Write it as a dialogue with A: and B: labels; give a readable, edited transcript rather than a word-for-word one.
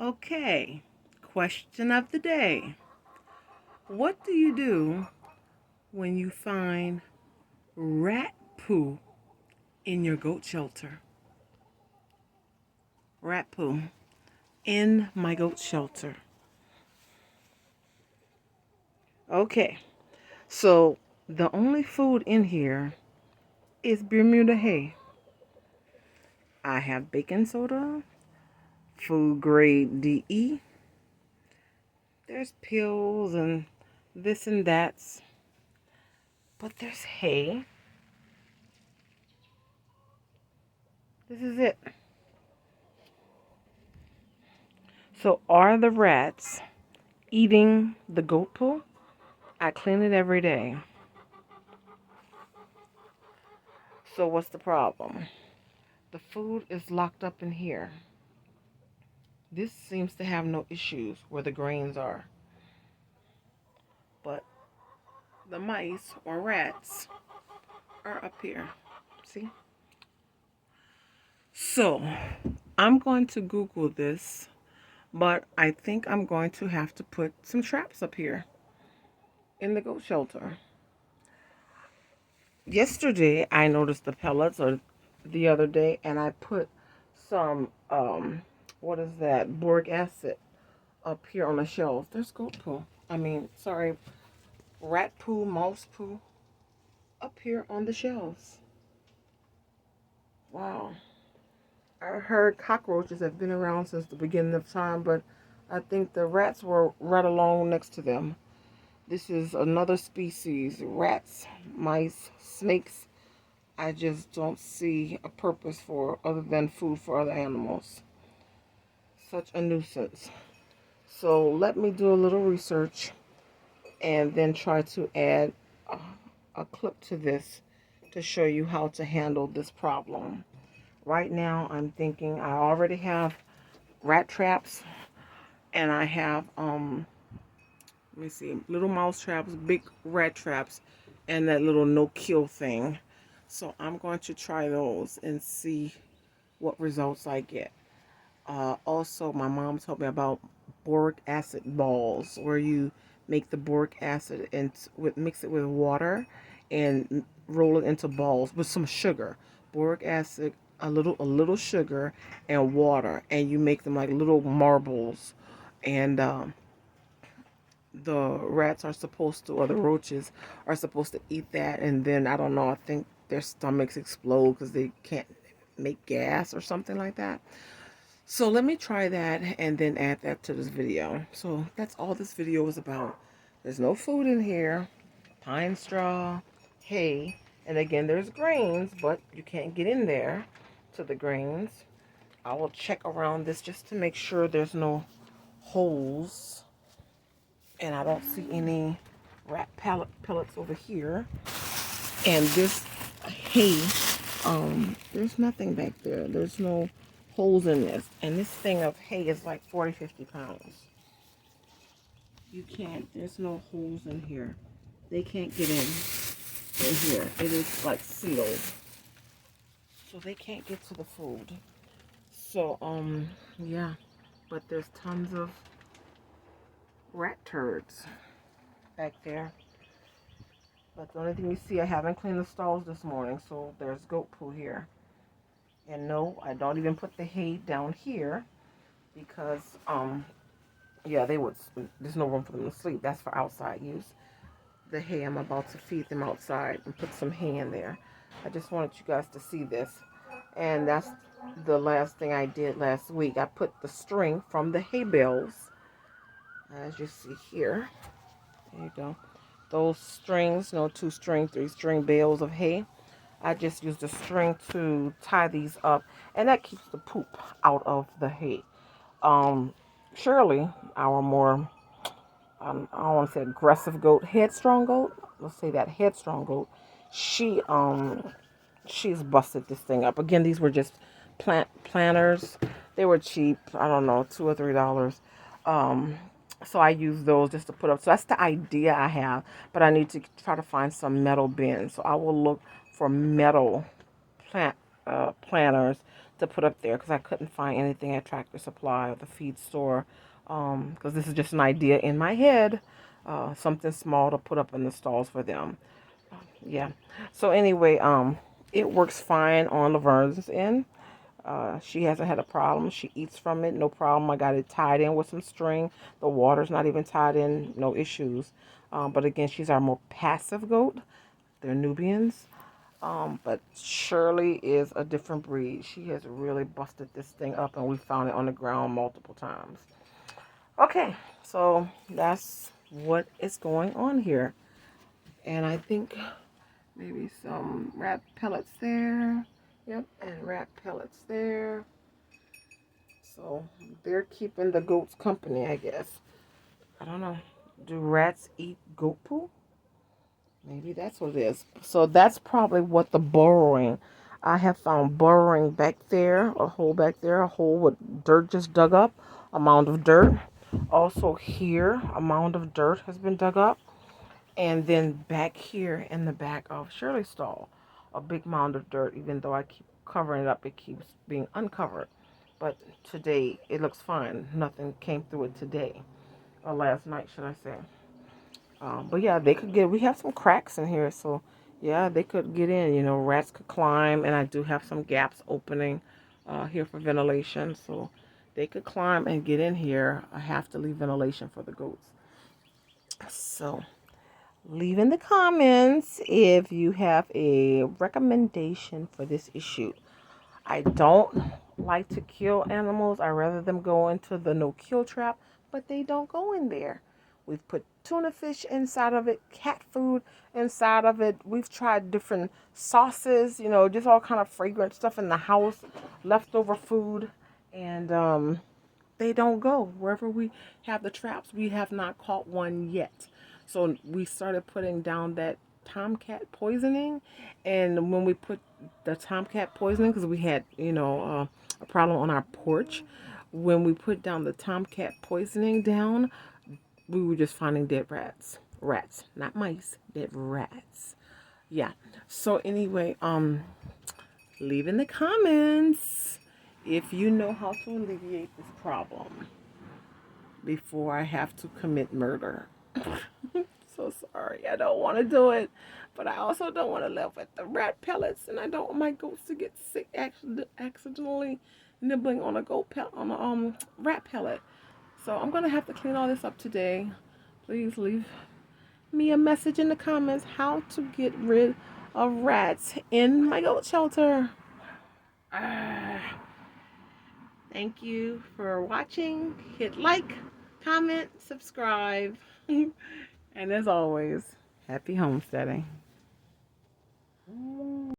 A: Okay, question of the day. What do you do when you find rat poo in your goat shelter? Rat poo in my goat shelter. Okay, so the only food in here is Bermuda hay. I have baking soda, food grade DE. There's pills and this and that's, but there's hay. This is it. So are the rats eating the goat poo? I clean it every day. So what's the problem? The food is locked up in here. This seems to have no issues where the grains are. But the mice or rats are up here. See? So I'm going to Google this, but I think I'm going to have to put some traps up here in the goat shelter. Yesterday I noticed the pellets, or the other day, and I put some what is that, boric acid up here on the shelves. There's goat poo. Rat poo, mouse poo up here on the shelves. Wow. I heard cockroaches have been around since the beginning of time, but I think the rats were right along next to them. This is another species. Rats, mice, snakes. I just don't see a purpose for other than food for other animals. Such a nuisance. So let me do a little research and then try to add a clip to this to show you how to handle this problem. Right now I'm thinking I already have rat traps, and I have let me see, little mouse traps, big rat traps, and that little no kill thing. So I'm going to try those and see what results I get. Also, my mom told me about boric acid balls, where you make the boric acid and mix it with water and roll it into balls with some sugar. Boric acid, a little sugar, and water, and you make them like little marbles. And the rats are supposed to, or the roaches are supposed to eat that, and then I don't know, I think their stomachs explode because they can't make gas or something like that. So let me try that and then add that to this video. So that's all this video is about. There's no food in here. Pine straw, hay, and again there's grains, but you can't get in there to the grains. I will check around this just to make sure there's no holes, and I don't see any rat pellets over here. And this hay, there's nothing back there. There's no holes in this. And this thing of hay is like 40, 50 pounds. You can't, there's no holes in here. They can't get in here. It is like sealed. So they can't get to the food. So, yeah. But there's tons of rat turds back there. But the only thing you see, I haven't cleaned the stalls this morning, so there's goat poo here. And no, I don't even put the hay down here because, yeah, there's no room for them to sleep. That's for outside use. The hay, I'm about to feed them outside and put some hay in there. I just wanted you guys to see this. And that's the last thing I did last week. I put the string from the hay bales, as you see here. There you go. Those strings, 2-string, 3-string bales of hay. I just used a string to tie these up, and that keeps the poop out of the hay. Shirley, our more, I don't want to say aggressive goat, headstrong goat. Let's say that headstrong goat. She's busted this thing up. Again, these were just planters. They were cheap. I don't know, $2 or $3. So I use those just to put up. So that's the idea I have. But I need to try to find some metal bins. So I will look for metal planters to put up there because I couldn't find anything at Tractor Supply or the feed store. Because this is just an idea in my head, something small to put up in the stalls for them. Yeah. So anyway, it works fine on Laverne's end. She hasn't had a problem. She eats from it, no problem. I got it tied in with some string. The water's not even tied in, no issues. But again, she's our more passive goat. They're Nubians. But Shirley is a different breed. She has really busted this thing up, and we found it on the ground multiple times. Okay, so that's what is going on here. And I think maybe some rat pellets there. Yep, and rat pellets there. So they're keeping the goats company, I guess. I don't know. Do rats eat goat poo? Maybe that's what it is. So that's probably what the burrowing. I have found burrowing back there, a hole back there, a hole with dirt just dug up, a mound of dirt. Also here, a mound of dirt has been dug up. And then back here in the back of Shirley's stall, a big mound of dirt. Even though I keep covering it up, it keeps being uncovered. But today, it looks fine. Nothing came through it today. Or last night, should I say. But yeah, they could get, we have some cracks in here, so yeah, they could get in, rats could climb, and I do have some gaps opening here for ventilation, so they could climb and get in here. I have to leave ventilation for the goats. So leave in the comments if you have a recommendation for this issue. I don't like to kill animals. I rather them go into the no-kill trap, but they don't go in there. We've put tuna fish inside of it, cat food inside of it. We've tried different sauces, just all kind of fragrant stuff in the house, leftover food, and they don't go. Wherever we have the traps, we have not caught one yet. So we started putting down that tomcat poisoning, and when we put the tomcat poisoning, because we had a problem on our porch, when we put down the tomcat poisoning down, we were just finding dead rats, not mice, dead rats. Yeah. So anyway, leave in the comments if you know how to alleviate this problem before I have to commit murder. So sorry, I don't want to do it, but I also don't want to live with the rat pellets, and I don't want my goats to get sick accidentally nibbling on a rat pellet. So I'm gonna have to clean all this up today. Please leave me a message in the comments how to get rid of rats in my goat shelter. Thank you for watching. Hit like, comment, subscribe. And as always, happy homesteading.